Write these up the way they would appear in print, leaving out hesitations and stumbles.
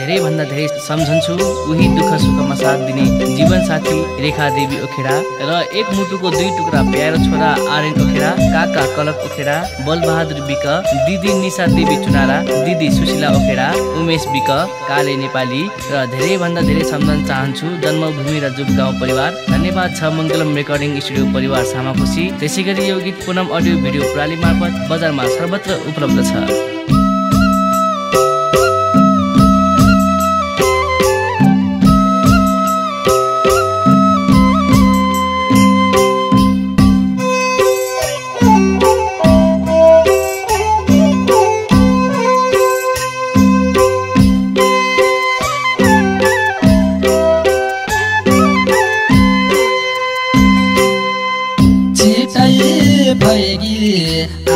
धेरै भन्दा धेरै सम्झन्छु उही दुःख सुखमा साथ दिने जीवन साथी रेखा देवी ओखेडा र एक मुटुको दुई टुक्रा प्यारो छोरा आर्यन ओखेडा, काका कलक ओखेडा, बलबहादुर विक, दिदी निशा देवी चुनारा, दिदी सुशीला ओखेडा, उमेश विक, काले नेपाली र धेरै भन्दा धेरै सम्झन चाहन्छु जन्मभूमि र जुबगाउँ परिवार। धन्यवाद छ मङ्गलम रेकर्डिङ स्टुडियो परिवार सामाखुसी। त्यसैगरी यो गीत पुनम अडियो भिडियो प्रणाली मार्फत बजारमा सर्वत्र उपलब्ध छ।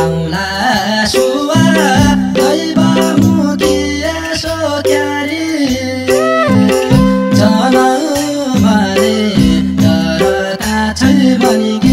आउला सुवा दैवमुखी यसो क्यारी जनमले डरका छै भनी